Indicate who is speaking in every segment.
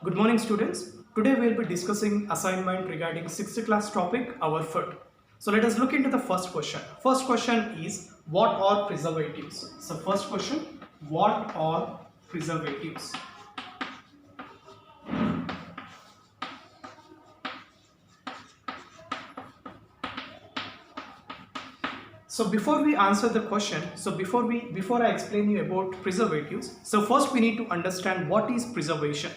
Speaker 1: Good morning, students. Today we will be discussing assignment regarding 6th class topic, our food. So let us look into the first question. First question is, what are preservatives? So first question, what are preservatives? So before we answer the question, before I explain you about preservatives, so first we need to understand what is preservation.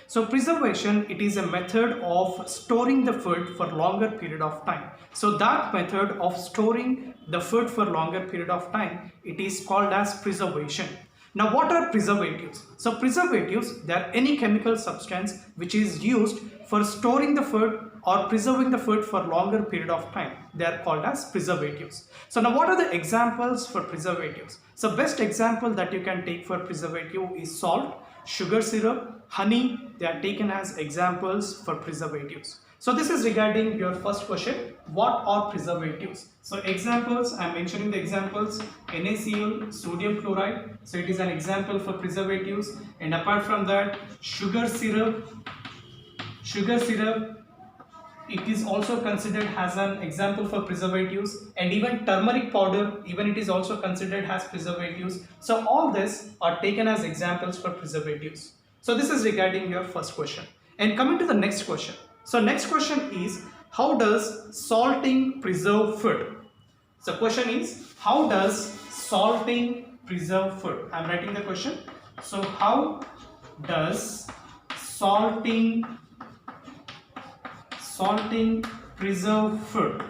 Speaker 1: So preservation, it is a method of storing the food for longer period of time. So that method of storing the food for longer period of time, it is called as preservation. Now what are preservatives? So preservatives, they are any chemical substance which is used for storing the food or preserving the food for longer period of time. They are called as preservatives. So now what are the examples for preservatives? So best example that you can take for preservative is salt, sugar syrup, honey. They are taken as examples for preservatives. So this is regarding your first question, what are preservatives? So examples, I am mentioning the examples, NaCl, sodium chloride, so it is an example for preservatives. And apart from that, sugar syrup, it is also considered as an example for preservatives, and even turmeric powder, even it is also considered as preservatives. So all this are taken as examples for preservatives. So this is regarding your first question. And coming to the next question. So next question is, how does salting preserve food? So question is, how does salting preserve food? I am writing the question. So how does salting preserve food?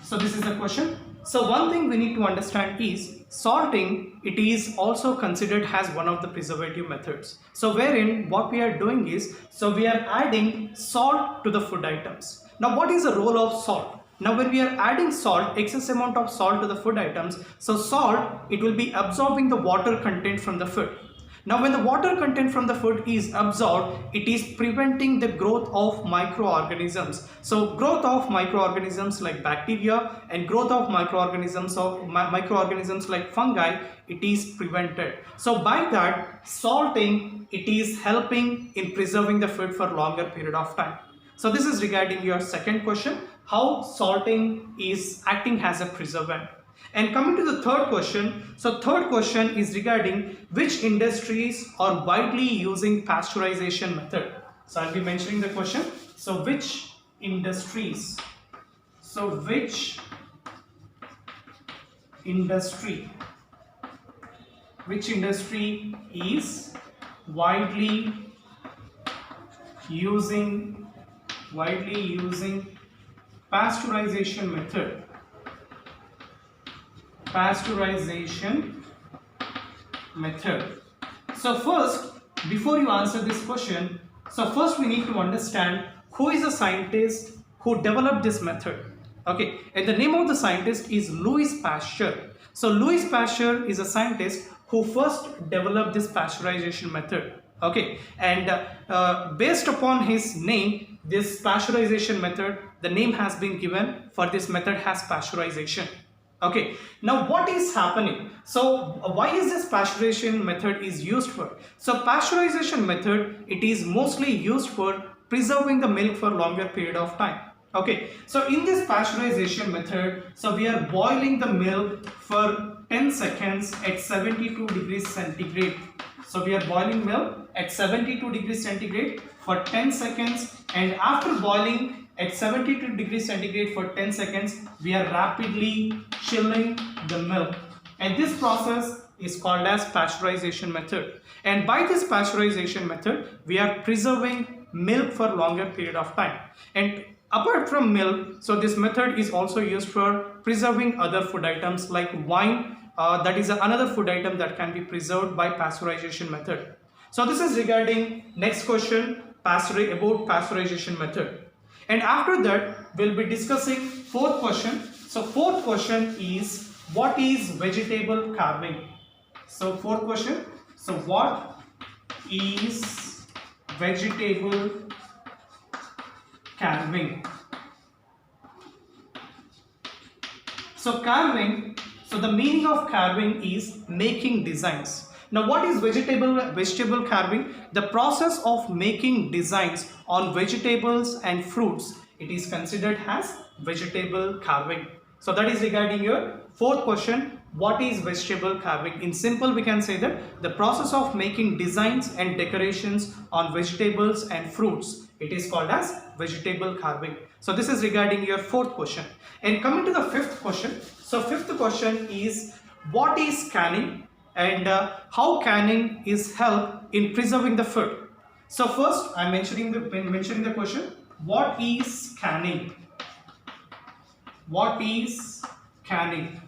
Speaker 1: So this is the question. So one thing we need to understand is salting, it is also considered as one of the preservative methods. So wherein what we are doing is, so we are adding salt to the food items. Now what is the role of salt? Now when we are adding salt, excess amount of salt to the food items, so salt, it will be absorbing the water content from the food. Now when the water content from the food is absorbed, it is preventing the growth of microorganisms. So growth of microorganisms like bacteria and growth of microorganisms like fungi, it is prevented. So by that, salting, it is helping in preserving the food for longer period of time. So this is regarding your second question, how salting is acting as a preservative. And coming to the third question, so third question is regarding which industries are widely using pasteurization method. So I'll be mentioning the question. So which industries? So which industry is widely using pasteurization method? So first, before you answer this question, so first we need to understand who is the scientist who developed this method. Okay, and the name of the scientist is Louis Pasteur. So Louis Pasteur is a scientist who first developed this pasteurization method. Okay, and based upon his name, this pasteurization method, the name has been given for this method as pasteurization. Okay, now what is happening? So why is this pasteurization method is used for? So pasteurization method, it is mostly used for preserving the milk for longer period of time. Okay, so in this pasteurization method, so we are boiling the milk for 10 seconds at 72 degrees centigrade. So we are boiling milk at 72 degrees centigrade for 10 seconds, and after boiling at 72 degrees centigrade for 10 seconds, we are rapidly chilling the milk. And this process is called as pasteurization method. And by this pasteurization method, we are preserving milk for longer period of time. And apart from milk, so this method is also used for preserving other food items like wine. That is another food item that can be preserved by pasteurization method. So this is regarding next question about pasteurization method. And after that, we'll be discussing fourth question. So fourth question is, what is vegetable carving? So fourth question, so what is vegetable carving? So So the meaning of carving is making designs. Now what is vegetable carving? The process of making designs on vegetables and fruits. It is considered as vegetable carving. So that is regarding your fourth question. What is vegetable carving? In simple, we can say that the process of making designs and decorations on vegetables and fruits. It is called as vegetable carving. So this is regarding your fourth question. And coming to the fifth question. So fifth question is, what is canning and how canning is help in preserving the food? So first, I'm mentioning the question. What is canning? What is canning?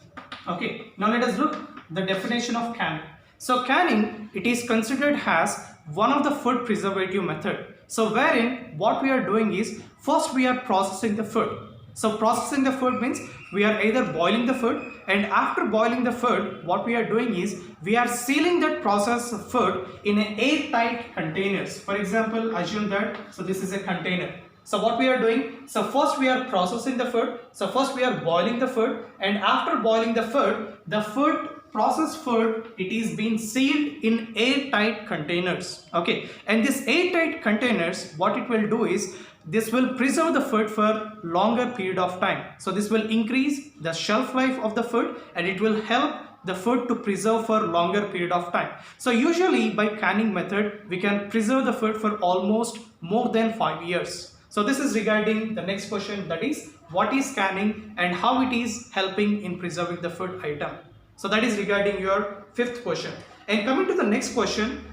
Speaker 1: Okay, now let us look the definition of canning. So canning, it is considered as one of the food preservative method. So wherein what we are doing is, first we are processing the food. So processing the food means we are either boiling the food, and after boiling the food, what we are doing is we are sealing that processed food in an airtight containers. For example, assume that, so this is a container. So what we are doing, so first we are processing the food, so first we are boiling the food, and after boiling the food, processed food, it is being sealed in airtight containers. Okay, and this airtight containers, what it will do is, this will preserve the food for longer period of time. So this will increase the shelf life of the food, and it will help the food to preserve for longer period of time. So usually by canning method, we can preserve the food for almost more than 5 years. So this is regarding the next question, that is, what is canning and how it is helping in preserving the food item. So that is regarding your fifth question. And coming to the next question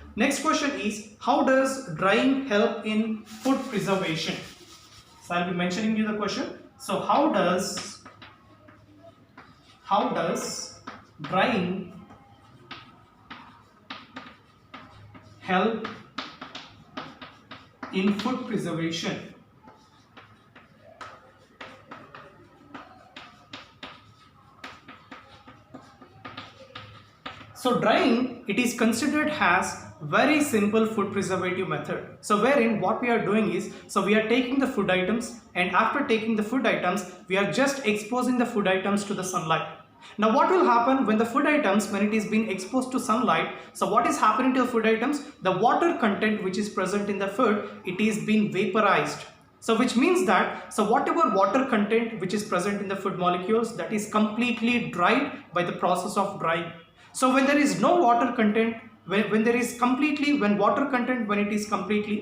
Speaker 1: is, how does drying help in food preservation? So I'll be mentioning you the question. So how does drying help in food preservation? So drying, it is considered as very simple food preservative method. So wherein what we are doing is, so we are taking the food items, and after taking the food items, we are just exposing the food items to the sunlight. Now what will happen when the food items, when it is being exposed to sunlight, so what is happening to the food items? The water content which is present in the food, it is being vaporized. So which means that, so whatever water content which is present in the food molecules, that is completely dried by the process of drying. So when there is no water content, when it is completely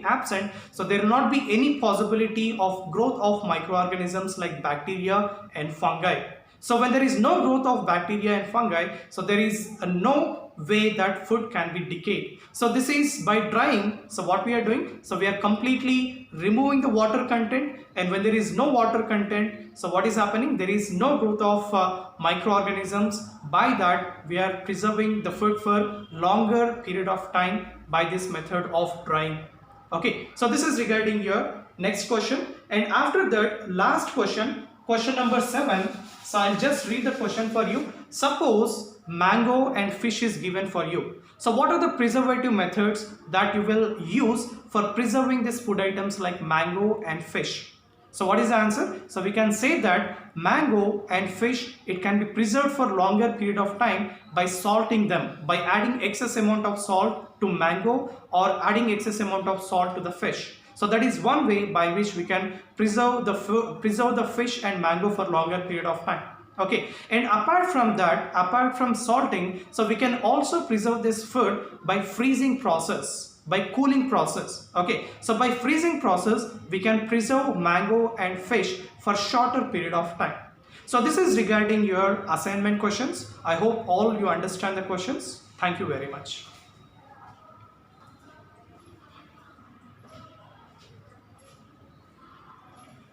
Speaker 1: absent, so there will not be any possibility of growth of microorganisms like bacteria and fungi. So when there is no growth of bacteria and fungi, so there is no way that food can be decayed. So this is by drying. So what we are doing, so we are completely removing the water content, and when there is no water content, so what is happening, there is no growth of microorganisms. By that, we are preserving the food for longer period of time by this method of drying. Okay, so this is regarding your next question. And after that, last question number 7. So I'll just read the question for you. Suppose mango and fish is given for you. So what are the preservative methods that you will use for preserving these food items like mango and fish? So what is the answer? So we can say that mango and fish, it can be preserved for longer period of time by salting them, by adding excess amount of salt to mango or adding excess amount of salt to the fish. So that is one way by which we can preserve the fish and mango for longer period of time. Okay, and apart from that, apart from salting, so we can also preserve this food by freezing process, by cooling process. Okay, so by freezing process, we can preserve mango and fish for shorter period of time. So this is regarding your assignment questions. I hope all you understand the questions. Thank you very much.